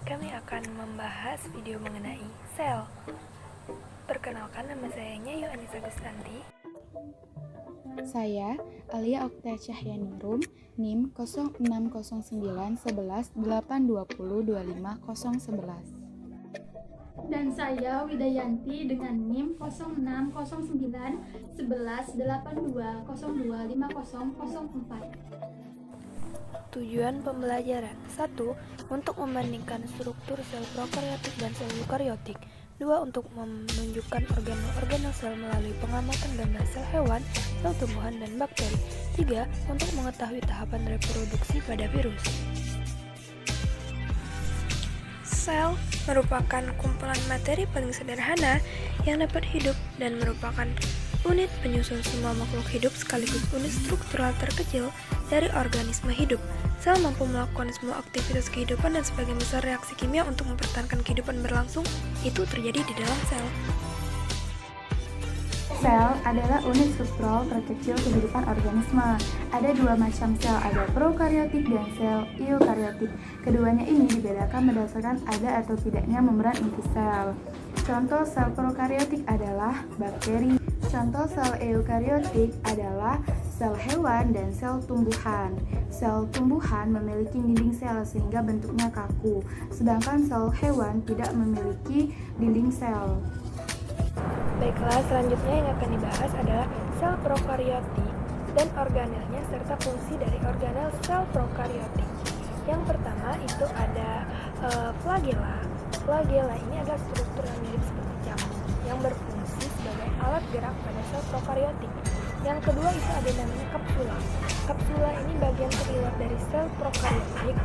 kami akan membahas video mengenai sel. Perkenalkan, nama saya Nyayu Anissa Gustanti. Saya Alia Okta Cahyaningrum, NIM 06091182025011. Dan saya Widayanti dengan NIM 06091182025004. Tujuan pembelajaran 1. Untuk membandingkan struktur sel prokaryotik dan sel eukaryotik. 2. Untuk menunjukkan organel-organel sel melalui pengamatan gambar sel hewan, sel tumbuhan, dan bakteri. 3. Untuk mengetahui tahapan reproduksi pada virus. Sel merupakan kumpulan materi paling sederhana yang dapat hidup dan merupakan unit penyusun semua makhluk hidup sekaligus unit struktural terkecil dari organisme hidup. Sel mampu melakukan semua aktivitas kehidupan dan sebagian besar reaksi kimia untuk mempertahankan kehidupan berlangsung itu terjadi di dalam sel. Sel adalah unit struktural terkecil kehidupan organisme. Ada dua macam sel, ada prokaryotik dan sel eukaryotik. Keduanya ini dibedakan berdasarkan ada atau tidaknya membran inti sel. Contoh sel prokaryotik adalah bakteri. Contoh sel eukaryotik adalah sel hewan dan sel tumbuhan. Sel tumbuhan memiliki dinding sel sehingga bentuknya kaku, sedangkan sel hewan tidak memiliki dinding sel. Baiklah, selanjutnya yang akan dibahas adalah sel prokaryotik dan organelnya serta fungsi dari organel sel prokaryotik. Yang pertama itu ada flagella. Flagella ini adalah struktur yang mirip seperti cangkang yang berfungsi sebagai alat gerak pada sel prokaryotik. Yang kedua itu ada namanya kapsula. Kapsula ini bagian terluar dari sel prokaryotik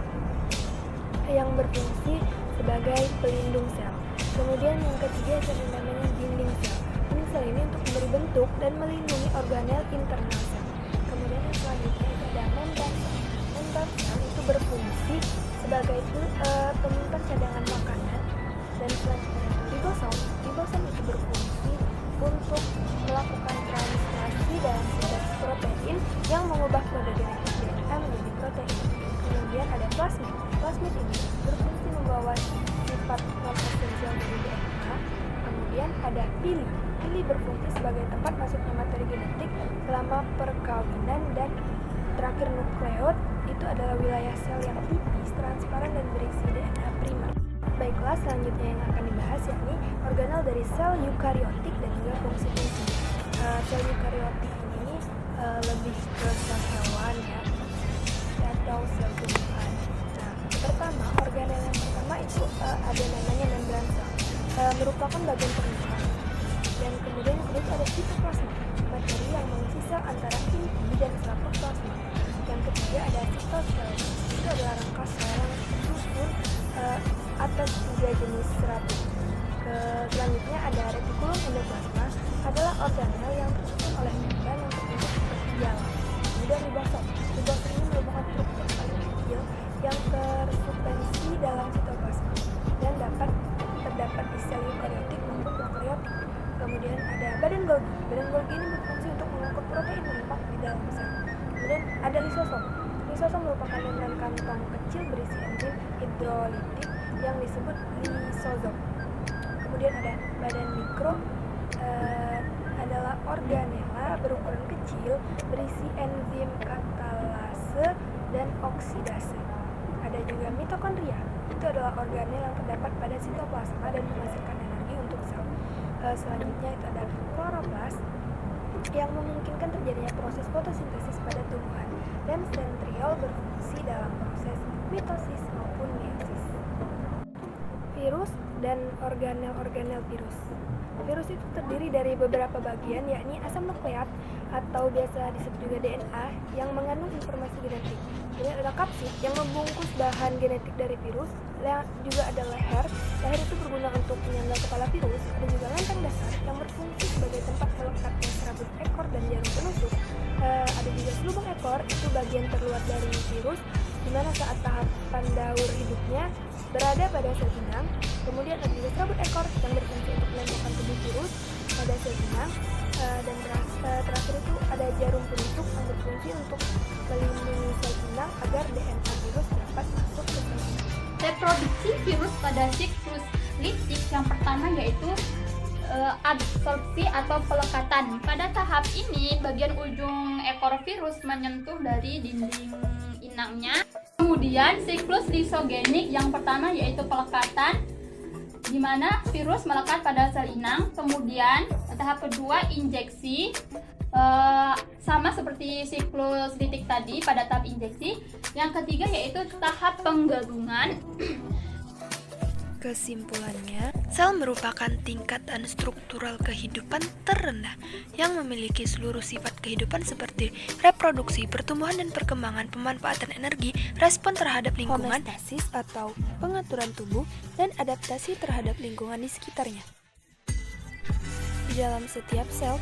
yang berfungsi sebagai pelindung sel. Kemudian yang ketiga itu ada namanya dinding sel. Dinding sel ini untuk memberi bentuk dan melindungi organel internal sel. Kemudian yang selanjutnya itu ada membran sel. Membran sel itu berfungsi sebagai penyimpan cadangan makanan. Dan selanjutnya ribosom. Ribosom itu berfungsi untuk melakukan translasi dalam sintesa protein yang mengubah kode genetik DNA menjadi protein. Kemudian ada plasmid. Plasmid ini berfungsi membawa sifat non esensial dari DNA. Kemudian ada pili. Pili berfungsi sebagai tempat masuknya materi genetik selama perkawinan. Dan terakhir nukleot itu adalah wilayah sel yang tipis, transparan, dan berisi DNA primer. Baiklah, selanjutnya yang akan dibahas yakni organel dari sel eukaryotik dan juga fungsi-fungsi. Sel eukaryotik ini lebih ke sel hewan ya, atau sel tumbuhan. Nah, pertama organel yang pertama itu ada namanya membran sel, merupakan bagian terluar. Dan kemudian yang kedua itu ada sitoplasma, materi yang mengisi sel antara inti dan saroplasma. Yang ketiga ada sitosel, itu adalah rangka sel yang tersusun atas 3 jenis serabut. Selanjutnya ada retikulum endoplasma, adalah organel yang tersusun oleh membran yang terbentuk seperti jalan. Kemudian ribosom. Ribosom ini merupakan struktur paling kecil yang tersuspensi dalam sitoplasma dan terdapat di sel eukaryotik maupun prokaryotik. Kemudian ada badan Golgi. Badan Golgi ini berfungsi untuk mengangkut protein lemak di dalam sel. Kemudian ada lisosom. Lisosom merupakan membran kantong kecil berisi enzim hidrolitik yang disebut lisosom. Kemudian ada badan mikro, adalah organela berukuran kecil berisi enzim katalase dan oksidase. Ada juga mitokondria. Itu adalah organel yang terdapat pada sitoplasma dan menghasilkan energi untuk sel. Selanjutnya itu ada kloroplas yang memungkinkan terjadinya proses fotosintesis pada tumbuhan, dan sentriol berfungsi dalam proses mitosis maupun meiosis. Virus dan organel-organel virus. Virus itu terdiri dari beberapa bagian, yakni asam nukleat atau biasa disebut juga DNA yang mengandung informasi genetik. Kemudian ada kapsid yang membungkus bahan genetik dari virus. Juga ada leher. Leher itu berguna untuk menyangga kepala virus. Ada juga lempeng dasar yang berfungsi sebagai tempat melekatnya serabut ekor dan jarum penusuk. Ada juga selubung ekor, itu bagian terluar dari virus, di mana saat tahapan daur hidupnya berada pada sel inang. Kemudian ada juga serabut ekor yang berfungsi untuk menembakkan tubuh virus pada sel inang. Dan terakhir itu ada jarum penusuk yang berfungsi untuk melindungi sel inang agar DNA virus dapat masuk ke sel inang. reproduksi virus pada siklus litik yang pertama yaitu adsorpsi atau pelekatan. Pada tahap ini, bagian ujung ekor virus menyentuh dari dinding inangnya. Kemudian siklus lisogenik yang pertama yaitu pelekatan, di mana virus melekat pada sel inang. Kemudian tahap kedua injeksi, sama seperti siklus litik tadi pada tahap injeksi. Yang ketiga yaitu tahap penggabungan. Kesimpulannya, sel merupakan tingkatan struktural kehidupan terendah yang memiliki seluruh sifat kehidupan seperti reproduksi, pertumbuhan dan perkembangan, pemanfaatan energi, respon terhadap lingkungan, homeostasis atau pengaturan tubuh, dan adaptasi terhadap lingkungan di sekitarnya. Di dalam setiap sel,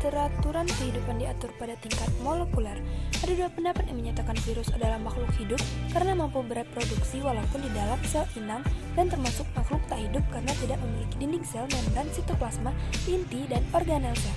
keteraturan kehidupan diatur pada tingkat molekuler. Ada dua pendapat yang menyatakan virus adalah makhluk hidup karena mampu bereproduksi walaupun di dalam sel inang, dan termasuk makhluk tak hidup karena tidak memiliki dinding sel, membran, sitoplasma, inti, dan organel sel.